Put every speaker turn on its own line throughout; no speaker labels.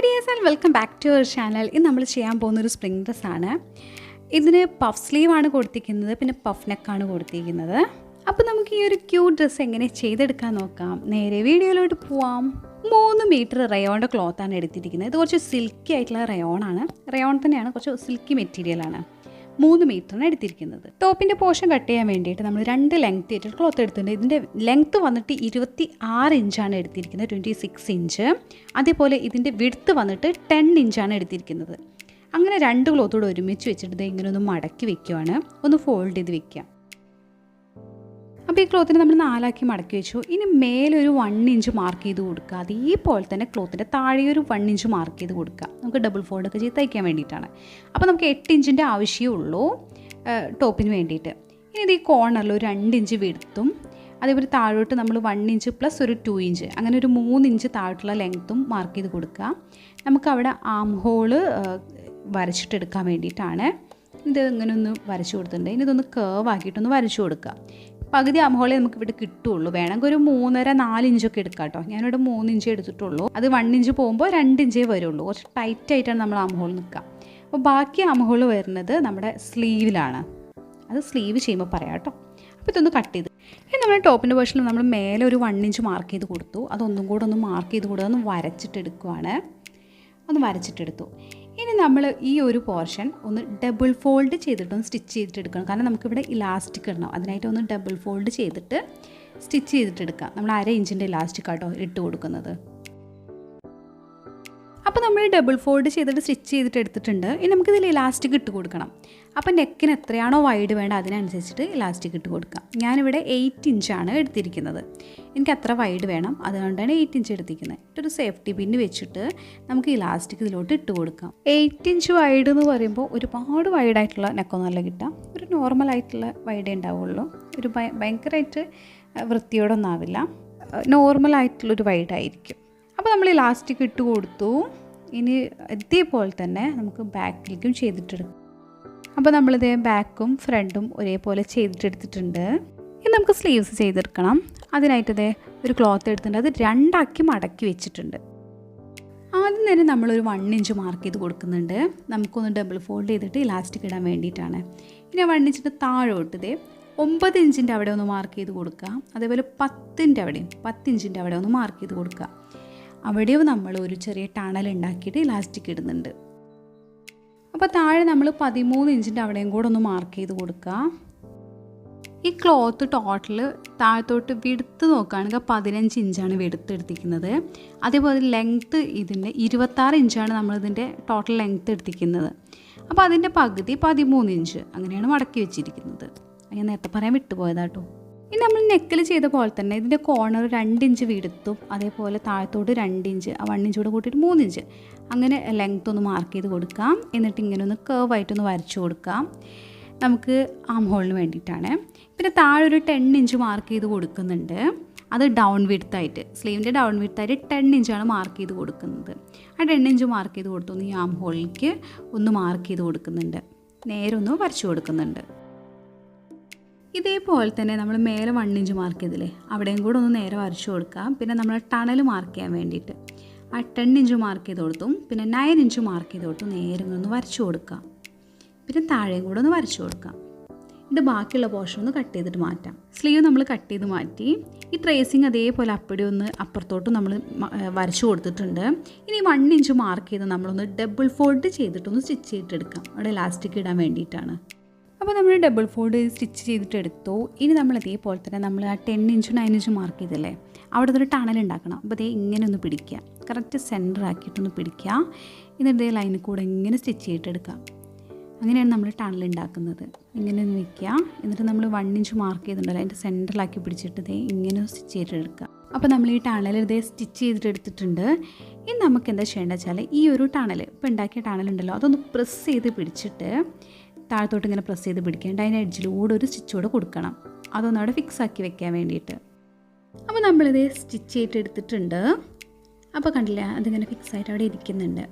Hi dears and welcome back to our channel. In നമ്മൾ ചെയ്യാൻ പോകുന്ന ഒരു സ്പ്രിംഗ് ഡ്രസ് ആണ്. ഇതിന് പഫ് സ്ലീവ് ആണ് കൊടുത്തിരിക്കുന്നത്, പിന്നെ പഫ് നെക്ക് ആണ് കൊടുത്തിരിക്കുന്നത്. അപ്പോൾ നമുക്ക് ഈ ഒരു ക്യൂട്ട് ഡ്രസ് എങ്ങനെ ചെയ്തെടുക്കാൻ നോക്കാം. നേരെ വീഡിയോയിലോട്ട് പോവാം. 3 മീറ്റർ റയോണിൻ്റെ ക്ലോത്ത് ആണ് എടുത്തിരിക്കുന്നത്. ഇത് കുറച്ച് സിൽക്കി ആയിട്ടുള്ള റയോൺ ആണ്. റയോൺ തന്നെയാണ്, കുറച്ച് സിൽക്കി മെറ്റീരിയൽ ആണ്. 3 മീറ്ററാണ് എടുത്തിരിക്കുന്നത്. ടോപ്പിൻ്റെ പോർഷൻ കട്ട് ചെയ്യാൻ വേണ്ടിയിട്ട് നമ്മൾ 2 ലെങ്ത് ആയിട്ട് ക്ലോത്ത് എടുത്തിട്ടുണ്ട്. ഇതിൻ്റെ ലെങ്ത്ത് വന്നിട്ട് 26 ഇഞ്ചാണ് എടുത്തിരിക്കുന്നത്, 26 ഇഞ്ച്. അതേപോലെ ഇതിൻ്റെ വിഡ്ത്ത് വന്നിട്ട് 10 ഇഞ്ചാണ് എടുത്തിരിക്കുന്നത്. അങ്ങനെ 2 ക്ലോത്തോട് ഒരുമിച്ച് വെച്ചിട്ട് ഇങ്ങനെ ഒന്ന് മടക്കി വെക്കുകയാണ്, ഒന്ന് ഫോൾഡ് ചെയ്ത് വെക്കുക. അപ്പോൾ ഈ ക്ലോത്തിനെ നമ്മൾ 4 ആക്കി മടക്കി വെച്ചു. ഇനി മേലെ ഒരു 1 ഇഞ്ച് മാർക്ക് ചെയ്ത് കൊടുക്കുക. അതേപോലെ തന്നെ ക്ലോത്തിൻ്റെ താഴെ ഒരു 1 ഇഞ്ച് മാർക്ക് ചെയ്ത് കൊടുക്കുക. നമുക്ക് ഡബിൾ ഫോൾഡ് ഒക്കെ ചെയ്ത് തയ്ക്കാൻ വേണ്ടിയിട്ടാണ്. അപ്പോൾ നമുക്ക് 8 ഇഞ്ചിൻ്റെ ആവശ്യമുള്ളൂ ടോപ്പിന് വേണ്ടിയിട്ട്. ഇനി ഇത് ഈ കോർണറിൽ ഒരു 2 ഇഞ്ച് വിഡ്ത്തും അതേപോലെ താഴോട്ട് നമ്മൾ 1 ഇഞ്ച് പ്ലസ് ഒരു 2 ഇഞ്ച് അങ്ങനെ ഒരു 3 ഇഞ്ച് താഴോട്ടുള്ള ലെങ്ത്തും മാർക്ക് ചെയ്ത് കൊടുക്കുക. നമുക്കവിടെ ആം ഹോള് വരച്ചിട്ടെടുക്കാൻ വേണ്ടിയിട്ടാണ്. ഇത് ഇങ്ങനെ ഒന്ന് വരച്ചു കൊടുത്തിട്ടുണ്ട്. ഇനി ഇതൊന്ന് കേർവ് ആക്കിയിട്ടൊന്ന് വരച്ചു കൊടുക്കുക. പകുതി ആംഹോളെ നമുക്ക് ഇവിടെ കിട്ടുള്ളൂ. വേണമെങ്കിൽ ഒരു 3.5-4 ഇഞ്ചൊക്കെ എടുക്കാം കേട്ടോ. ഞാനിവിടെ 3 ഇഞ്ച് എടുത്തിട്ടുള്ളൂ. അത് 1 ഇഞ്ച് പോകുമ്പോൾ 2 ഇഞ്ചേ വരുള്ളൂ. കുറച്ച് ടൈറ്റായിട്ടാണ് നമ്മൾ ആംഹോൾ നിൽക്കുക. അപ്പോൾ ബാക്കി ആംഹോൾ വരുന്നത് നമ്മുടെ സ്ലീവിലാണ്. അത് സ്ലീവ് ചെയ്യുമ്പോൾ പറയാം കേട്ടോ. അപ്പോൾ ഇതൊന്ന് കട്ട് ചെയ്ത് ഇനി നമ്മൾ ടോപ്പിൻ്റെ പോർഷനിൽ നമ്മൾ മേലെ ഒരു 1 ഇഞ്ച് മാർക്ക് ചെയ്ത് കൊടുത്തു. അതൊന്നും കൂടെ ഒന്ന് മാർക്ക് ചെയ്ത് കൊടുത്ത് ഒന്ന് വരച്ചിട്ടെടുക്കുവാണ്. ഒന്ന് വരച്ചിട്ടെടുത്തു. ഇനി നമ്മൾ ഈ ഒരു പോർഷൻ ഒന്ന് ഡബിൾ ഫോൾഡ് ചെയ്തിട്ടൊന്ന് സ്റ്റിച്ച് ചെയ്തിട്ടെടുക്കണം. കാരണം നമുക്കിവിടെ ഇലാസ്റ്റിക് ഇടണം. അതിനായിട്ട് ഒന്ന് ഡബിൾ ഫോൾഡ് ചെയ്തിട്ട് സ്റ്റിച്ച് ചെയ്തിട്ടെടുക്കാം. നമ്മൾ 1/2 ഇഞ്ചിൻ്റെ ഇലാസ്റ്റിക് ആട്ടോ ഇട്ട് കൊടുക്കുന്നത്. അപ്പോൾ നമ്മൾ ഡബിൾ ഫോൾഡ് ചെയ്തിട്ട് സ്റ്റിച്ച് ചെയ്തിട്ട് എടുത്തിട്ടുണ്ട്. ഇനി നമുക്കിതിൽ ഇലാസ്റ്റിക് ഇട്ട് കൊടുക്കണം. അപ്പോൾ നെക്കിന് എത്രയാണോ വൈഡ് വേണ്ട അതിനനുസരിച്ചിട്ട് ഇലാസ്റ്റിക് ഇട്ട് കൊടുക്കാം. ഞാനിവിടെ 8 ഇഞ്ചാണ് എടുത്തിരിക്കുന്നത്. എനിക്ക് അത്ര വൈഡ് വേണം, അതുകൊണ്ടാണ് 8 ഇഞ്ച് എടുത്തിരിക്കുന്നത്. ഇട്ടൊരു സേഫ്റ്റി പിന്ന് വെച്ചിട്ട് നമുക്ക് ഇലാസ്റ്റിക് ഇതിലോട്ട് ഇട്ട് കൊടുക്കാം. 8 ഇഞ്ച് വൈഡ് എന്ന് പറയുമ്പോൾ ഒരുപാട് വൈഡായിട്ടുള്ള നെക്കൊന്നല്ല കിട്ടാം. ഒരു നോർമലായിട്ടുള്ള വൈഡേ ഉണ്ടാവുള്ളൂ. ഒരു ഭയങ്കരമായിട്ട് വൃത്തിയോടൊന്നും ആവില്ല. നോർമലായിട്ടുള്ളൊരു വൈഡായിരിക്കും. അപ്പോൾ നമ്മൾ ഇലാസ്റ്റിക് ഇട്ട് കൊടുത്തു. ഇനി ഇതേപോലെ തന്നെ നമുക്ക് ബാക്കിലേക്കും ചെയ്തിട്ടെടുക്കാം. അപ്പോൾ നമ്മളിത് ബാക്കും ഫ്രണ്ടും ഒരേപോലെ ചെയ്തിട്ടെടുത്തിട്ടുണ്ട്. ഇനി നമുക്ക് സ്ലീവ്സ് ചെയ്തെടുക്കണം. അതിനായിട്ട് ഇതേ ഒരു ക്ലോത്ത് എടുത്തിട്ടുണ്ട്. അത് 2 ആക്കി മടക്കി വെച്ചിട്ടുണ്ട്. ആദ്യം തന്നെ നമ്മളൊരു 1 ഇഞ്ച് മാർക്ക് ചെയ്ത് കൊടുക്കുന്നുണ്ട്. നമുക്കൊന്ന് ഡബിൾ ഫോൾഡ് ചെയ്തിട്ട് ഇലാസ്റ്റിക് ഇടാൻ വേണ്ടിയിട്ടാണ്. ഇനി 1 ഇഞ്ചിൻ്റെ താഴോട്ട് ഇതേ 9 ഇഞ്ചിൻ്റെ അവിടെ ഒന്ന് മാർക്ക് ചെയ്ത് കൊടുക്കുക. അതേപോലെ 10 ഇഞ്ചിൻ്റെ അവിടെ ഒന്ന് മാർക്ക് ചെയ്ത് കൊടുക്കുക. അവിടെയും നമ്മൾ ഒരു ചെറിയ ടണൽ ഉണ്ടാക്കിയിട്ട് ഇലാസ്റ്റിക് ഇടുന്നുണ്ട്. അപ്പോൾ താഴെ നമ്മൾ 13 ഇഞ്ചിൻ്റെ അവിടെയും കൂടെ ഒന്ന് മാർക്ക് ചെയ്ത് കൊടുക്കുക. ഈ ക്ലോത്ത് ടോട്ടൽ താഴത്തോട്ട് വിടുത്ത് നോക്കുകയാണെങ്കിൽ 15 ഇഞ്ചാണ് വിടുത്ത് എടുത്തിരിക്കുന്നത്. അതേപോലെ ലെങ്ത്ത് ഇതിൻ്റെ 26 ഇഞ്ചാണ് നമ്മളിതിൻ്റെ ടോട്ടൽ ലെങ്ത്ത് എടുത്തിരിക്കുന്നത്. അപ്പോൾ അതിൻ്റെ പകുതി 13 ഇഞ്ച് അങ്ങനെയാണ് മടക്കി വെച്ചിരിക്കുന്നത്. ഞാൻ നേരത്തെ പറയാൻ വിട്ടുപോയതാട്ടോ. ഇനി നമ്മൾ നെക്കിൽ ചെയ്ത പോലെ തന്നെ ഇതിൻ്റെ കോർണർ 2 ഇഞ്ച് വിടുത്തും അതേപോലെ താഴത്തോട്ട് 2 ഇഞ്ച് 1 ഇഞ്ച് കൂടെ കൂട്ടിയിട്ട് 3 ഇഞ്ച് അങ്ങനെ ലെങ്ത്ത് ഒന്ന് മാർക്ക് ചെയ്ത് കൊടുക്കാം. എന്നിട്ട് ഇങ്ങനെ ഒന്ന് കേർവായിട്ടൊന്ന് വരച്ചു കൊടുക്കാം. നമുക്ക് ആം ഹോളിന് വേണ്ടിയിട്ടാണ്. പിന്നെ താഴെ ഒരു 10 ഇഞ്ച് മാർക്ക് ചെയ്ത് കൊടുക്കുന്നുണ്ട്. അത് ഡൗൺ വിഡ്ത്തായിട്ട് സ്ലീവിൻ്റെ ഡൗൺ വിഡ്ത്തായിട്ട് 10 ഇഞ്ചാണ് മാർക്ക് ചെയ്ത് കൊടുക്കുന്നത്. ആ 10 ഇഞ്ച് മാർക്ക് ചെയ്ത് കൊടുത്തൊന്ന് ഈ ആം ഹോളിലേക്ക് ഒന്ന് മാർക്ക് ചെയ്ത് കൊടുക്കുന്നുണ്ട്. നേരെ ഒന്ന് വരച്ചു കൊടുക്കുന്നുണ്ട്. ഇതേപോലെ തന്നെ നമ്മൾ മേലെ 1 ഇഞ്ച് മാർക്ക് ചെയ്തില്ലേ, അവിടെയും കൂടെ ഒന്ന് നേരെ വരച്ചു കൊടുക്കാം. പിന്നെ നമ്മൾ ടണൽ മാർക്ക് ചെയ്യാൻ വേണ്ടിയിട്ട് ആ 10 ഇഞ്ച് മാർക്ക് ചെയ്ത് കൊടുത്തും പിന്നെ 9 ഇഞ്ച് മാർക്ക് ചെയ്ത് കൊടുത്തും നേരെ ഒന്ന് വരച്ചു കൊടുക്കാം. പിന്നെ താഴെയും കൂടെ ഒന്ന് വരച്ചു കൊടുക്കാം. ഇത് ബാക്കിയുള്ള പോർഷൻ ഒന്ന് കട്ട് ചെയ്തിട്ട് മാറ്റാം. സ്ലീവ് നമ്മൾ കട്ട് ചെയ്ത് മാറ്റി. ഈ ട്രേസിങ് അതേപോലെ അപ്പടി ഒന്ന് അപ്പുറത്തോട്ട് നമ്മൾ വരച്ചു കൊടുത്തിട്ടുണ്ട്. ഇനി 1 ഇഞ്ച് മാർക്ക് ചെയ്ത് നമ്മളൊന്ന് ഡബിൾ ഫോൾഡ് ചെയ്തിട്ടൊന്ന് സ്റ്റിച്ച് ചെയ്തിട്ടെടുക്കാം. അവിടെ ഇലാസ്റ്റിക് ഇടാൻ വേണ്ടിയിട്ടാണ്. അപ്പോൾ നമ്മൾ ഡബിൾ ഫോൾഡ് സ്റ്റിച്ച് ചെയ്തിട്ടെടുത്തു. ഇനി നമ്മൾ ഇതേപോലെ തന്നെ നമ്മൾ ആ 10 ഇഞ്ച് 9 ഇഞ്ച് മാർക്ക് ചെയ്തല്ലേ, അവിടെ ഒരു ടണൽ ഉണ്ടാക്കണം. അപ്പോൾ അതേ ഇങ്ങനെ ഒന്ന് പിടിക്കുക, കറക്റ്റ് സെൻറ്റർ ആക്കിയിട്ടൊന്ന് പിടിക്കുക. എന്നിട്ട് ഇതേ ലൈനിൽ കൂടെ ഇങ്ങനെ സ്റ്റിച്ച് ചെയ്തിട്ടെടുക്കുക. അങ്ങനെയാണ് നമ്മൾ ടണൽ ഉണ്ടാക്കുന്നത്. ഇങ്ങനെ ഒന്ന് വയ്ക്കുക. എന്നിട്ട് നമ്മൾ 1 ഇഞ്ച് മാർക്ക് ചെയ്തിട്ടുണ്ടല്ലോ അതിൻ്റെ സെൻറ്ററിലാക്കി പിടിച്ചിട്ട് ഇതേ ഇങ്ങനെ സ്റ്റിച്ച് ചെയ്തിട്ടെടുക്കുക. അപ്പോൾ നമ്മൾ ഈ ടണൽ ഇതേ സ്റ്റിച്ച് ചെയ്തിട്ടെടുത്തിട്ടുണ്ട്. ഇനി നമുക്ക് എന്താ ചെയ്യേണ്ടത് വെച്ചാൽ ഈ ഒരു ടണൽ ഇപ്പോൾ ഉണ്ടാക്കിയ ടണലുണ്ടല്ലോ അതൊന്ന് പ്രസ് ചെയ്ത് പിടിച്ചിട്ട് താഴത്തോട്ട് ഇങ്ങനെ പ്രസ് ചെയ്ത് പിടിക്കേണ്ട അതിൻ്റെ എഡ്ജിലൂടെ ഒരു സ്റ്റിച്ചോടെ കൊടുക്കണം. അതൊന്ന് അവിടെ ഫിക്സ് ആക്കി വെക്കാൻ വേണ്ടിയിട്ട്. അപ്പോൾ നമ്മളിത് സ്റ്റിച്ച് ചെയ്തിട്ടെടുത്തിട്ടുണ്ട്. അപ്പോൾ കണ്ടില്ല, അതിങ്ങനെ ഫിക്സ് ആയിട്ട് അവിടെ ഇരിക്കുന്നുണ്ട്.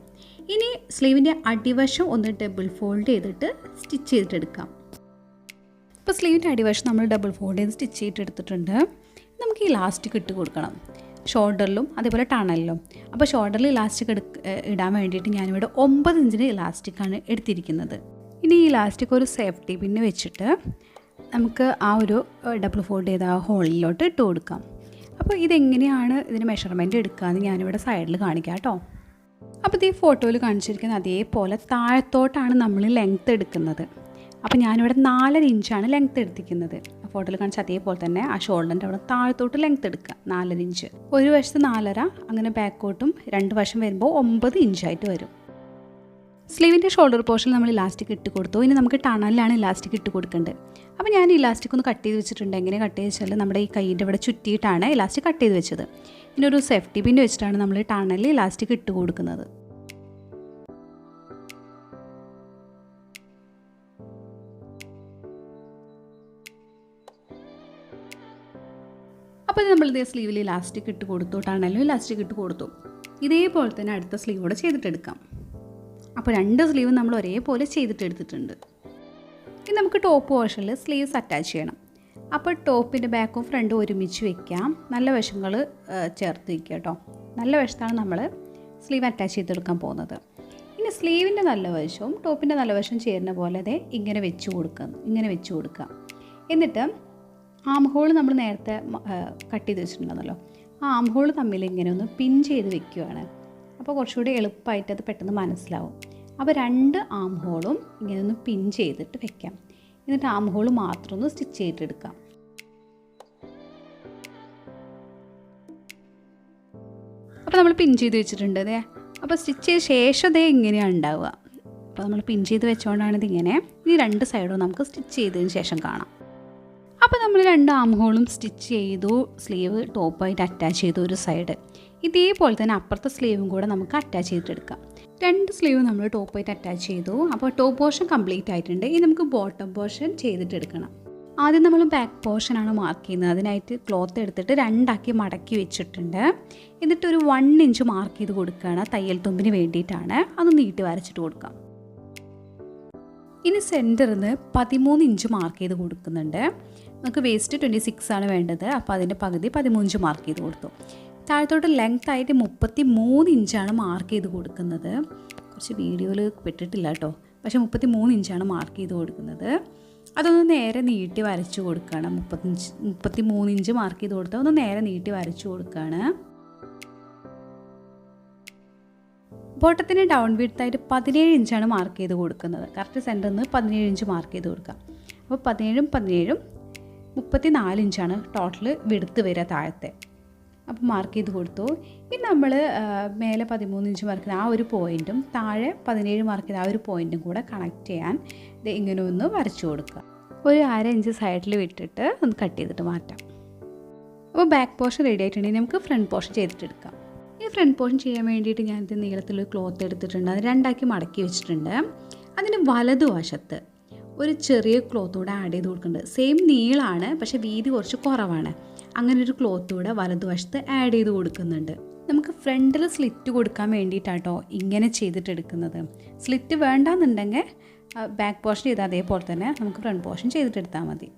ഇനി സ്ലീവിൻ്റെ അടിവശം ഒന്ന് ഡബിൾ ഫോൾഡ് ചെയ്തിട്ട് സ്റ്റിച്ച് ചെയ്തിട്ടെടുക്കാം. ഇപ്പോൾ സ്ലീവിൻ്റെ അടിവശം നമ്മൾ ഡബിൾ ഫോൾഡ് ചെയ്ത് സ്റ്റിച്ച് ചെയ്തിട്ടെടുത്തിട്ടുണ്ട്. നമുക്ക് ഈ ഇലാസ്റ്റിക് ഇട്ട് കൊടുക്കണം. ഷോൾഡറിലും അതേപോലെ ടണലിലും. അപ്പോൾ ഷോൾഡറിൽ ഇലാസ്റ്റിക് ഇടാൻ വേണ്ടിയിട്ട് ഞാനിവിടെ 9 ഇഞ്ചിന് ഇലാസ്റ്റിക്കാണ് എടുത്തിരിക്കുന്നത്. ഇനി ഈ ഇലാസ്റ്റിക് ഒരു സേഫ്റ്റി പിന്ന് വെച്ചിട്ട് നമുക്ക് ആ ഒരു ഡബിൾ ഫോൾഡ് ചെയ്ത ആ ഹോളിലോട്ട് ഇട്ട് കൊടുക്കാം. അപ്പോൾ ഇതെങ്ങനെയാണ് ഇതിന് മെഷർമെൻറ്റ് എടുക്കുകയെന്ന് ഞാനിവിടെ സൈഡിൽ കാണിക്കാം കേട്ടോ. അപ്പോൾ ഈ ഫോട്ടോയിൽ കാണിച്ചിരിക്കുന്ന അതേപോലെ താഴത്തോട്ടാണ് നമ്മൾ ലെങ്ത്ത് എടുക്കുന്നത്. അപ്പോൾ ഞാനിവിടെ 4.5 ഇഞ്ചാണ് ലെങ്ത്ത് എടുത്തിരിക്കുന്നത്. ഫോട്ടോയിൽ കാണിച്ച അതേപോലെ തന്നെ ആ ഷോൾഡറിൻ്റെ അവിടെ താഴത്തോട്ട് ലെങ്ത്ത് എടുക്കുക 4.5 ഇഞ്ച്. ഒരു വശത്ത് 4.5, അങ്ങനെ ബാക്കോട്ടും 2 വശം വരുമ്പോൾ 9 ഇഞ്ചായിട്ട് വരും. സ്ലീവിൻ്റെ ഷോൾഡർ പോർഷനിൽ നമ്മൾ ഇലാസ്റ്റിക് ഇട്ട് കൊടുത്തു. ഇനി നമുക്ക് ടണലിലാണ് ഇലാസ്റ്റിക് ഇട്ട് കൊടുക്കേണ്ടത്. അപ്പോൾ ഞാൻ ഇലാസ്റ്റിക് ഒന്ന് കട്ട് ചെയ്ത് വെച്ചിട്ടുണ്ട്. എങ്ങനെ കട്ട് ചെയ്ത് വെച്ചാൽ നമ്മുടെ ഈ കൈയിൻ്റെ ഇവിടെ ചുറ്റിയിട്ടാണ് ഇലാസ്റ്റിക് കട്ട് ചെയ്ത് വെച്ചത്. ഇനി ഒരു സേഫ്റ്റി പിൻ വെച്ചിട്ടാണ് നമ്മൾ ടണലിൽ ഇലാസ്റ്റിക് ഇട്ട് കൊടുക്കുന്നത്. അപ്പോൾ നമ്മൾ ഇതേ സ്ലീവിൽ ഇലാസ്റ്റിക് ഇട്ട് കൊടുത്തു, ടണലിലും ഇലാസ്റ്റിക് ഇട്ട് കൊടുത്തു. ഇതേപോലെ തന്നെ അടുത്ത സ്ലീവോടെ ചെയ്തിട്ടെടുക്കാം. അപ്പോൾ 2 സ്ലീവ് നമ്മൾ ഒരേപോലെ ചെയ്തിട്ടെടുത്തിട്ടുണ്ട്. ഇനി നമുക്ക് ടോപ്പ് പോർഷനിൽ സ്ലീവ്സ് അറ്റാച്ച് ചെയ്യണം. അപ്പോൾ ടോപ്പിൻ്റെ ബാക്കും ഫ്രണ്ടും ഒരുമിച്ച് വയ്ക്കാം. നല്ല വശങ്ങൾ ചേർത്ത് വയ്ക്കുക കേട്ടോ. നല്ല വശത്താണ് നമ്മൾ സ്ലീവ് അറ്റാച്ച് ചെയ്തെടുക്കാൻ പോകുന്നത്. ഇനി സ്ലീവിൻ്റെ നല്ല വശവും ടോപ്പിൻ്റെ നല്ല വശവും ചേരുന്ന പോലെ അതെ ഇങ്ങനെ വെച്ച് കൊടുക്കുക. എന്നിട്ട് ആം ഹോൾ നമ്മൾ നേരത്തെ കട്ട് ചെയ്ത് വെച്ചിട്ടുണ്ടെന്നല്ലോ, ആ ആം ഹോൾ തമ്മിൽ ഇങ്ങനെ ഒന്ന് പിൻ ചെയ്ത് വെക്കുകയാണ്. അപ്പോൾ കുറച്ചുകൂടി എളുപ്പമായിട്ട് അത് പെട്ടെന്ന് മനസ്സിലാവും. അപ്പോൾ 2 ആം ഹോളും ഇങ്ങനെ ഒന്ന് പിൻ ചെയ്തിട്ട് വെക്കാം. എന്നിട്ട് ആം ഹോൾ മാത്രം ഒന്ന് സ്റ്റിച്ച് ചെയ്തെടുക്കാം. അപ്പോൾ നമ്മൾ പിൻ ചെയ്ത് വെച്ചിട്ടുണ്ട് അതെ. അപ്പോൾ സ്റ്റിച്ച് ചെയ്ത ശേഷം അതേ ഇങ്ങനെയാണ് ഉണ്ടാവുക. അപ്പോൾ നമ്മൾ പിൻ ചെയ്ത് വെച്ചുകൊണ്ടാണ് ഇതിങ്ങനെ. ഇനി 2 സൈഡും നമുക്ക് സ്റ്റിച്ച് ചെയ്തതിന് ശേഷം കാണാം. അപ്പോൾ നമ്മൾ 2 ആം ഹോളും സ്റ്റിച്ച് ചെയ്തു. സ്ലീവ് ടോപ്പായിട്ട് അറ്റാച്ച് ചെയ്തു ഒരു സൈഡ്. ഇതേപോലെ തന്നെ അപ്പുറത്തെ സ്ലീവും കൂടെ നമുക്ക് അറ്റാച്ച് ചെയ്തെടുക്കാം. 2 സ്ലീവ് നമ്മൾ ടോപ്പായിട്ട് അറ്റാച്ച് ചെയ്തു. അപ്പോൾ ടോപ്പ് പോർഷൻ കംപ്ലീറ്റ് ആയിട്ടുണ്ട്. ഇനി നമുക്ക് ബോട്ടം പോർഷൻ ചെയ്തിട്ടെടുക്കണം. ആദ്യം നമ്മൾ ബാക്ക് പോർഷനാണ് മാർക്ക് ചെയ്യുന്നത്. അതിനായിട്ട് ക്ലോത്ത് എടുത്തിട്ട് 2 ആക്കി മടക്കി വെച്ചിട്ടുണ്ട്. എന്നിട്ട് ഒരു 1 ഇഞ്ച് മാർക്ക് ചെയ്ത് കൊടുക്കുകയാണ്. തയ്യൽ തുമ്പിന് വേണ്ടിയിട്ടാണ്. അത് നീട്ടി വരച്ചിട്ട് കൊടുക്കാം. ഇനി സെൻറ്ററിൽ നിന്ന് 13 ഇഞ്ച് മാർക്ക് ചെയ്ത് കൊടുക്കുന്നുണ്ട്. നമുക്ക് വേസ്റ്റ് 26 ആണ് വേണ്ടത്. അപ്പോൾ അതിൻ്റെ പകുതി 13 ഇഞ്ച് മാർക്ക് ചെയ്ത് കൊടുത്തു. താഴത്തോട്ട് ലെങ്ത് ആയിട്ട് 33 ഇഞ്ചാണ് മാർക്ക് ചെയ്ത് കൊടുക്കുന്നത്. കുറച്ച് വീഡിയോയിൽ പെട്ടിട്ടില്ല കേട്ടോ. പക്ഷേ 33 ഇഞ്ചാണ് മാർക്ക് ചെയ്ത് കൊടുക്കുന്നത്. അതൊന്ന് നേരെ നീട്ടി വരച്ചു കൊടുക്കുകയാണ്. 33 ഇഞ്ച് മാർക്ക് ചെയ്ത് കൊടുത്താൽ ഒന്ന് നേരെ നീട്ടി വരച്ചു കൊടുക്കുകയാണ്. ബോട്ടത്തിന് ഡൗൺ വിഡ്ത്തായിട്ട് 17 ഇഞ്ചാണ് മാർക്ക് ചെയ്ത് കൊടുക്കുന്നത്. കറക്റ്റ് സെൻറ്ററിൽ നിന്ന് 17 ഇഞ്ച് മാർക്ക് ചെയ്ത് കൊടുക്കാം. അപ്പോൾ 17 34 ഇഞ്ചാണ് ടോട്ടൽ വിഡ്ത്ത് വരിക താഴത്തെ. അപ്പോൾ മാർക്ക് ചെയ്ത് കൊടുത്തു. ഇനി നമ്മൾ മേലെ 13 ഇഞ്ച് മാർക്ക് ചെയ്ത ആ ഒരു പോയിൻറ്റും താഴെ 17 മാർക്ക് ചെയ്ത ആ ഒരു പോയിൻറ്റും കൂടെ കണക്ട് ചെയ്യാൻ ഇത് ഇങ്ങനെ ഒന്ന് വരച്ചു കൊടുക്കുക. ഒരു 1/2 ഇഞ്ച് സൈഡിൽ വിട്ടിട്ട് ഒന്ന് കട്ട് ചെയ്തിട്ട് മാറ്റാം. അപ്പോൾ ബാക്ക് പോർഷൻ റെഡി ആയിട്ടുണ്ടെങ്കിൽ നമുക്ക് ഫ്രണ്ട് പോർഷൻ ചെയ്തിട്ടെടുക്കാം. ഈ ഫ്രണ്ട് പോർഷൻ ചെയ്യാൻ വേണ്ടിയിട്ട് ഞാനിത് നീളത്തിലൊരു ക്ലോത്ത് എടുത്തിട്ടുണ്ട്. അത് 2 ആക്കി മടക്കി വെച്ചിട്ടുണ്ട്. അതിന് വലതുവശത്ത് ഒരു ചെറിയ ക്ലോത്ത് കൂടെ ആഡ് ചെയ്ത് കൊടുക്കുന്നുണ്ട്. സെയിം നീളമാണ്, പക്ഷേ വീതി കുറച്ച് കുറവാണ്. അങ്ങനെ ഒരു ക്ലോത്ത് കൂടെ വലതുവശത്ത് ആഡ് ചെയ്ത് കൊടുക്കുന്നുണ്ട്. നമുക്ക് ഫ്രണ്ടിൽ സ്ലിറ്റ് കൊടുക്കാൻ വേണ്ടിയിട്ടാട്ടോ ഇങ്ങനെ ചെയ്തിട്ടെടുക്കുന്നത്. സ്ലിറ്റ് വേണ്ടാന്നുണ്ടെങ്കിൽ ബാക്ക് പോർഷൻ ചെയ്താൽ അതേപോലെ തന്നെ നമുക്ക് ഫ്രണ്ട് പോർഷൻ ചെയ്തിട്ടെടുത്താൽ മതി.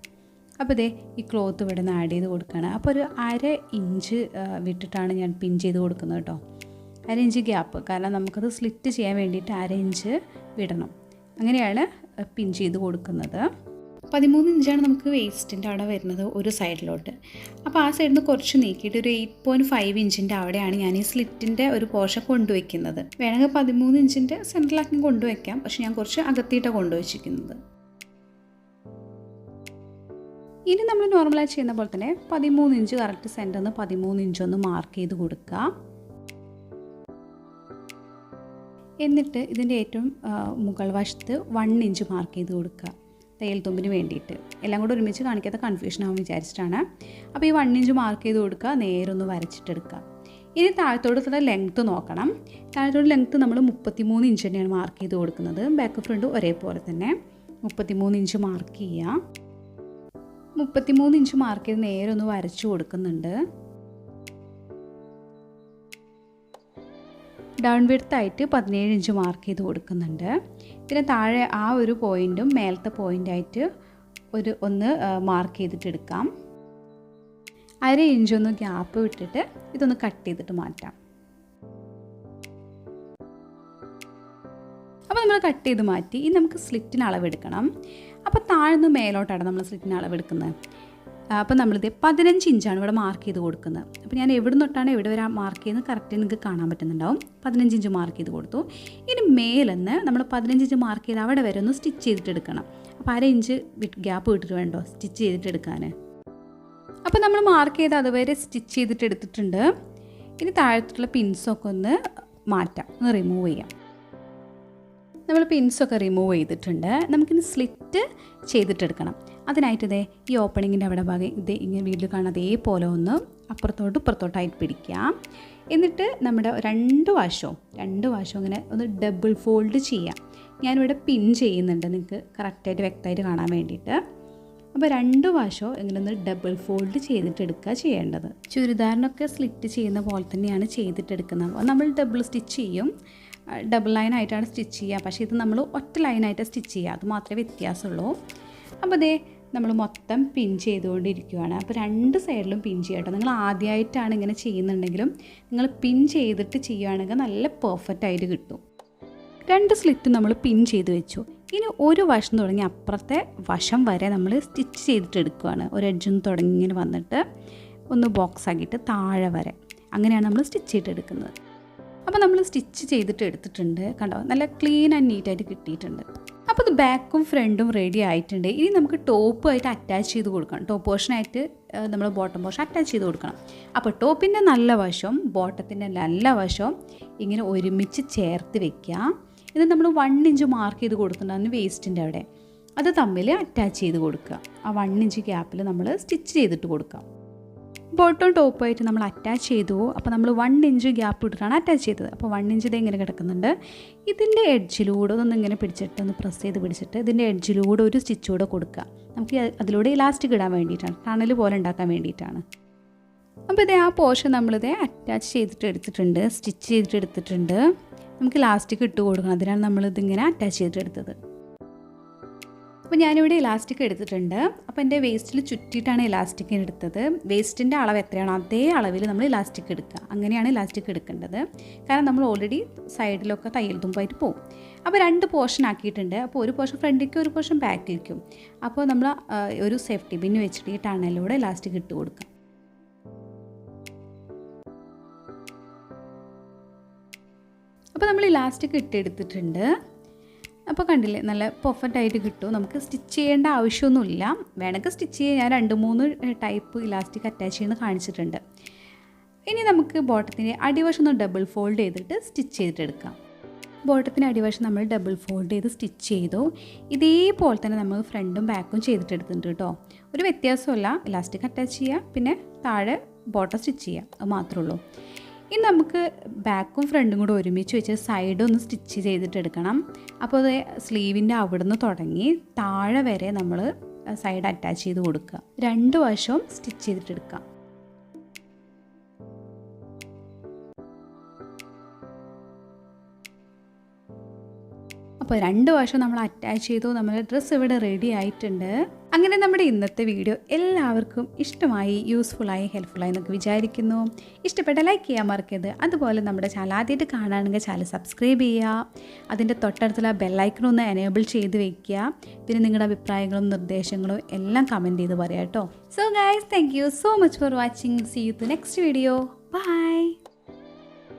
അപ്പോൾ ഇതേ ഈ ക്ലോത്ത് ഇവിടെ നിന്ന് ആഡ് ചെയ്ത് കൊടുക്കുകയാണ്. അപ്പോൾ ഒരു 1/2 ഇഞ്ച് വിട്ടിട്ടാണ് ഞാൻ പിൻ ചെയ്ത് കൊടുക്കുന്നത് കേട്ടോ. 1/2 ഇഞ്ച് ഗ്യാപ്പ്, കാരണം നമുക്കത് സ്ലിറ്റ് ചെയ്യാൻ വേണ്ടിയിട്ട് 1/2 ഇഞ്ച് വിടണം. അങ്ങനെയാണ് പിൻ ചെയ്ത് കൊടുക്കുന്നത്. 13 ഇഞ്ചാണ് നമുക്ക് വേസ്റ്റിൻ്റെ അവിടെ വരുന്നത് ഒരു സൈഡിലോട്ട്. അപ്പോൾ ആ സൈഡിൽ നിന്ന് കുറച്ച് നീക്കിയിട്ട് ഒരു 8.5 ഇഞ്ചിൻ്റെ അവിടെയാണ് ഞാൻ ഈ സ്ലിറ്റിൻ്റെ ഒരു പോർഷൻ കൊണ്ടുവയ്ക്കുന്നത്. വേണമെങ്കിൽ 13 ഇഞ്ചിൻ്റെ സെൻറ്ററിലാക്കി കൊണ്ടുവയ്ക്കാം, പക്ഷേ ഞാൻ കുറച്ച് അകത്തിയിട്ടാണ് കൊണ്ടുവച്ചിരിക്കുന്നത്. ഇനി നമ്മൾ നോർമലായി ചെയ്യുന്ന പോലെ തന്നെ 13 ഇഞ്ച് കറക്റ്റ് സെൻറ്ററിൽ നിന്ന് 13 ഇഞ്ചൊന്ന് മാർക്ക് ചെയ്ത് കൊടുക്കുക. എന്നിട്ട് ഇതിൻ്റെ ഏറ്റവും മുകൾ വശത്ത് 1 ഇഞ്ച് മാർക്ക് ചെയ്ത് കൊടുക്കുക തയ്യൽ തുമ്പിന് വേണ്ടിയിട്ട്. എല്ലാം കൂടെ ഒരുമിച്ച് കാണിക്കാത്ത കൺഫ്യൂഷൻ ആവും വിചാരിച്ചിട്ടാണ്. അപ്പോൾ ഈ 1 ഇഞ്ച് മാർക്ക് ചെയ്ത് കൊടുക്കുക, നേരൊന്ന് വരച്ചിട്ടെടുക്കുക. ഇനി താഴത്തോടുള്ള ലെങ്ത്ത് നോക്കണം. താഴത്തോട് ലെങ്ത്ത് നമ്മൾ 33 ഇഞ്ച് തന്നെയാണ് മാർക്ക് ചെയ്ത് കൊടുക്കുന്നത്. ബാക്ക് ഫ്രണ്ട് ഒരേപോലെ തന്നെ 33 ഇഞ്ച് മാർക്ക് ചെയ്യുക. 33 ഇഞ്ച് മാർക്ക് ചെയ്ത് നേരൊന്ന് വരച്ചു കൊടുക്കുന്നുണ്ട്. ഡൗൺ വിഡ്ത്തായിട്ട് 17 ഇഞ്ച് മാർക്ക് ചെയ്ത് കൊടുക്കുന്നുണ്ട്. പിന്നെ താഴെ ആ ഒരു പോയിൻറ്റും മേലത്തെ പോയിൻ്റായിട്ട് ഒന്ന് മാർക്ക് ചെയ്തിട്ടെടുക്കാം. 1/2 ഇഞ്ച് ഒന്ന് ഗ്യാപ്പ് വിട്ടിട്ട് ഇതൊന്ന് കട്ട് ചെയ്തിട്ട് മാറ്റാം. അപ്പോൾ നമ്മൾ കട്ട് ചെയ്ത് മാറ്റി. ഇനി നമുക്ക് സ്ലിറ്റിന് അളവെടുക്കണം. അപ്പോൾ താഴ്ന്ന് മേലോട്ടാണ് നമ്മൾ സ്ലിറ്റിന് അളവെടുക്കുന്നത്. അപ്പോൾ നമ്മളിത് 15 ഇഞ്ചാണ് ഇവിടെ മാർക്ക് ചെയ്ത് കൊടുക്കുന്നത്. അപ്പോൾ ഞാൻ എവിടെ നിന്നൊട്ടാണ് എവിടെ വരെ മാർക്ക് ചെയ്യുന്നത് കറക്റ്റ് നിങ്ങൾക്ക് കാണാൻ പറ്റുന്നുണ്ടാവും. 15 ഇഞ്ച് മാർക്ക് ചെയ്ത് കൊടുത്തു. ഇനി മേലെന്ന് നമ്മൾ 15 ഇഞ്ച് മാർക്ക് ചെയ്ത് അവിടെ വരെ ഒന്ന് സ്റ്റിച്ച് ചെയ്തിട്ട് എടുക്കണം. അപ്പോൾ 1/2 ഇഞ്ച് ഗ്യാപ്പ് വിട്ടിട്ട് വേണ്ടോ സ്റ്റിച്ച് ചെയ്തിട്ട് എടുക്കാൻ. അപ്പോൾ നമ്മൾ മാർക്ക് ചെയ്ത് അതുവരെ സ്റ്റിച്ച് ചെയ്തിട്ട് എടുത്തിട്ടുണ്ട്. ഇനി താഴത്തുള്ള പിൻസൊക്കെ ഒന്ന് മാറ്റാം, ഒന്ന് റിമൂവ് ചെയ്യാം. നമ്മൾ പിൻസൊക്കെ റിമൂവ് ചെയ്തിട്ടുണ്ട്. നമുക്കിനി സ്ലിറ്റ് ചെയ്തിട്ടെടുക്കണം. അതിനായിട്ട് ഇതേ ഈ ഓപ്പണിങ്ങിൻ്റെ അവിടെ ഭാഗം ഇതേ ഇങ്ങനെ വീട്ടിൽ കാണാൻ അതേപോലെ ഒന്ന് അപ്പുറത്തോട്ട് ഇപ്പുറത്തോട്ടായിട്ട് പിടിക്കാം. എന്നിട്ട് നമ്മുടെ രണ്ട് വശവും ഇങ്ങനെ ഒന്ന് ഡബിൾ ഫോൾഡ് ചെയ്യാം. ഞാനിവിടെ പിൻ ചെയ്യുന്നുണ്ട് നിങ്ങൾക്ക് കറക്റ്റായിട്ട് വ്യക്തമായിട്ട് കാണാൻ വേണ്ടിയിട്ട്. അപ്പോൾ രണ്ട് വശവും ഇങ്ങനെ ഒന്ന് ഡബിൾ ഫോൾഡ് ചെയ്തിട്ടെടുക്കുക ചെയ്യേണ്ടത്. ചുരിദാറിനൊക്കെ സ്ലിറ്റ് ചെയ്യുന്ന പോലെ തന്നെയാണ് ചെയ്തിട്ടെടുക്കുന്നത്. നമ്മൾ ഡബിൾ സ്റ്റിച്ച് ചെയ്യും, ഡബിൾ ലൈനായിട്ടാണ് സ്റ്റിച്ച് ചെയ്യുക. പക്ഷേ ഇത് നമ്മൾ ഒറ്റ ലൈനായിട്ട് സ്റ്റിച്ച് ചെയ്യുക, അത് മാത്രമേ വ്യത്യാസമുള്ളൂ. അപ്പോൾ അതേ നമ്മൾ മൊത്തം പിൻ ചെയ്തുകൊണ്ടിരിക്കുകയാണ്. അപ്പോൾ രണ്ട് സൈഡിലും പിൻ ചെയ്യാം കേട്ടോ. നിങ്ങൾ ആദ്യമായിട്ടാണ് ഇങ്ങനെ ചെയ്യുന്നുണ്ടെങ്കിലും നിങ്ങൾ പിൻ ചെയ്തിട്ട് ചെയ്യുകയാണെങ്കിൽ നല്ല പെർഫെക്റ്റ് ആയിട്ട് കിട്ടും. രണ്ട് സ്ലിറ്റ് നമ്മൾ പിൻ ചെയ്ത് വെച്ചു. ഇനി ഒരു വശം തുടങ്ങി അപ്പുറത്തെ വശം വരെ നമ്മൾ സ്റ്റിച്ച് ചെയ്തിട്ട് എടുക്കുകയാണ്. ഒരു എഡ്ജിൽ നിന്ന് തുടങ്ങി ഇങ്ങനെ വന്നിട്ട് ഒന്ന് ബോക്സ് ആക്കിയിട്ട് താഴെ വരെ അങ്ങനെയാണ് നമ്മൾ സ്റ്റിച്ച് ചെയ്തെടുക്കുന്നത്. അപ്പോൾ നമ്മൾ സ്റ്റിച്ച് ചെയ്തിട്ട് എടുത്തിട്ടുണ്ട്. കണ്ടോ, നല്ല ക്ലീൻ ആൻഡ് നീറ്റായിട്ട് കിട്ടിയിട്ടുണ്ട്. അപ്പോൾ ഇത് ബാക്കും ഫ്രണ്ടും റെഡി ആയിട്ടുണ്ട്. ഇനി നമുക്ക് ടോപ്പുമായിട്ട് അറ്റാച്ച് ചെയ്ത് കൊടുക്കണം. ടോപ്പ് പോർഷനായിട്ട് നമ്മൾ ബോട്ടം പോർഷൻ അറ്റാച്ച് ചെയ്ത് കൊടുക്കണം. അപ്പോൾ ടോപ്പിൻ്റെ നല്ല വശം ബോട്ടത്തിൻ്റെ നല്ല വശം ഇങ്ങനെ ഒരുമിച്ച് ചേർത്ത് വെക്കുക. ഇത് നമ്മൾ 1 ഇഞ്ച് മാർക്ക് ചെയ്ത് കൊടുത്തിട്ടുണ്ടായിരുന്നു വേസ്റ്റിൻ്റെ അവിടെ, അത് തമ്മിൽ അറ്റാച്ച് ചെയ്ത് കൊടുക്കുക. ആ 1 ഇഞ്ച് ഗ്യാപ്പിൽ നമ്മൾ സ്റ്റിച്ച് ചെയ്തിട്ട് കൊടുക്കാം. ബോട്ടം ടോപ്പായിട്ട് നമ്മൾ അറ്റാച്ച് ചെയ്തു. അപ്പോൾ നമ്മൾ 1 ഇഞ്ച് ഗ്യാപ്പ് ഇട്ടിട്ടാണ് അറ്റാച്ച് ചെയ്തത്. അപ്പോൾ 1 ഇഞ്ച് ഇത് ഇങ്ങനെ കിടക്കുന്നുണ്ട്. ഇതിൻ്റെ എഡ്ജിലൂടെ ഒന്ന് പിടിച്ചിട്ട് ഒന്ന് പ്രസ് ചെയ്ത് പിടിച്ചിട്ട് ഇതിൻ്റെ എഡ്ജിലൂടെ ഒരു സ്റ്റിച്ച് കൂടെ കൊടുക്കുക. നമുക്ക് അതിലൂടെ ഇലാസ്റ്റിക് ഇടാൻ വേണ്ടിയിട്ടാണ്, ടണൽ പോലെ ഉണ്ടാക്കാൻ വേണ്ടിയിട്ടാണ്. അപ്പോൾ ഇതേ ആ പോർഷൻ നമ്മളിത് അറ്റാച്ച് ചെയ്തിട്ട് എടുത്തിട്ടുണ്ട്, സ്റ്റിച്ച് ചെയ്തിട്ട് എടുത്തിട്ടുണ്ട്. നമുക്ക് ഇലാസ്റ്റിക് ഇട്ട് കൊടുക്കണം, അതിനാണ് നമ്മളിതിങ്ങനെ അറ്റാച്ച് ചെയ്തിട്ട് എടുത്തത്. അപ്പോൾ ഞാനിവിടെ ഇലാസ്റ്റിക് എടുത്തിട്ടുണ്ട്. അപ്പോൾ എൻ്റെ വേസ്റ്റിൽ ചുറ്റിയിട്ടാണ് ഇലാസ്റ്റിക് എടുത്തത്. വേസ്റ്റിൻ്റെ അളവ് എത്രയാണോ അതേ അളവിൽ നമ്മൾ ഇലാസ്റ്റിക് എടുക്കുക. അങ്ങനെയാണ് ഇലാസ്റ്റിക് എടുക്കേണ്ടത്. കാരണം നമ്മൾ ഓൾറെഡി സൈഡിലൊക്കെ തയ്യൽ തുമ്പായിട്ട് പോകും. അപ്പോൾ 2 പോർഷൻ ആക്കിയിട്ടുണ്ട്. അപ്പോൾ ഒരു പോർഷൻ ഫ്രണ്ടിലേക്കും ഒരു പോർഷൻ ബാക്കിലേക്കും. അപ്പോൾ നമ്മൾ ഒരു സേഫ്റ്റി പിൻ വെച്ചിട്ട് ഈ ടണലിലൂടെ ഇലാസ്റ്റിക് ഇട്ട് കൊടുക്കാം. അപ്പോൾ നമ്മൾ ഇലാസ്റ്റിക് ഇട്ടെടുത്തിട്ടുണ്ട്. അപ്പോൾ കണ്ടില്ലേ, നല്ല പെർഫെക്റ്റ് ആയിട്ട് കിട്ടും. നമുക്ക് സ്റ്റിച്ച് ചെയ്യേണ്ട ആവശ്യമൊന്നുമില്ല. വേണമെങ്കിൽ സ്റ്റിച്ച് ചെയ്യാൻ ഞാൻ 2-3 ടൈപ്പ് ഇലാസ്റ്റിക് അറ്റാച്ച് ചെയ്യുന്നത് കാണിച്ചിട്ടുണ്ട്. ഇനി നമുക്ക് ബോട്ടത്തിൻ്റെ അടിവശം ഒന്ന് ഡബിൾ ഫോൾഡ് ചെയ്തിട്ട് സ്റ്റിച്ച് ചെയ്തിട്ടെടുക്കാം. ബോട്ടത്തിൻ്റെ അടിവശം നമ്മൾ ഡബിൾ ഫോൾഡ് ചെയ്ത് സ്റ്റിച്ച് ചെയ്തു. ഇതേപോലെ തന്നെ നമ്മൾ ഫ്രണ്ടും ബാക്കും ചെയ്തിട്ടെടുത്തിട്ടുണ്ട് കേട്ടോ. ഒരു വ്യത്യാസമല്ല, ഇലാസ്റ്റിക് അറ്റാച്ച് ചെയ്യുക, പിന്നെ താഴെ ബോട്ടം സ്റ്റിച്ച് ചെയ്യുക, അത് മാത്രമേ ഉള്ളൂ. ഇനി നമുക്ക് ബാക്കും ഫ്രണ്ടും കൂടെ ഒരുമിച്ച് വെച്ച് സൈഡ് ഒന്ന് സ്റ്റിച്ച് ചെയ്തിട്ടെടുക്കണം. അപ്പോൾ അത് സ്ലീവിൻ്റെ അവിടെ നിന്ന് തുടങ്ങി താഴെ വരെ നമ്മൾ സൈഡ് അറ്റാച്ച് ചെയ്ത് കൊടുക്കുക. 2 വശവും സ്റ്റിച്ച് ചെയ്തിട്ടെടുക്കാം. അപ്പോൾ 2 വശം നമ്മൾ അറ്റാച്ച് ചെയ്തു. നമ്മുടെ ഡ്രസ്സ് ഇവിടെ റെഡി ആയിട്ടുണ്ട്. അങ്ങനെ നമ്മുടെ ഇന്നത്തെ വീഡിയോ എല്ലാവർക്കും ഇഷ്ടമായി, യൂസ്ഫുള്ളായി, ഹെൽപ്ഫുള്ളായി എന്നൊക്കെ വിചാരിക്കുന്നു. ഇഷ്ടപ്പെട്ട ലൈക്ക് ചെയ്യാൻ മറക്കരുത്. അതുപോലെ നമ്മുടെ ചാനൽ ആദ്യമായിട്ട് കാണുകയാണെങ്കിൽ ചാനൽ സബ്സ്ക്രൈബ് ചെയ്യുക. അതിൻ്റെ തൊട്ടടുത്തുള്ള ബെല്ലൈക്കണൊന്ന് എനേബിൾ ചെയ്ത് വെക്കുക. പിന്നെ നിങ്ങളുടെ അഭിപ്രായങ്ങളും നിർദ്ദേശങ്ങളും എല്ലാം കമൻറ്റ് ചെയ്ത് പറയാം കേട്ടോ. So guys, thank you so much for watching. See you to next video. By.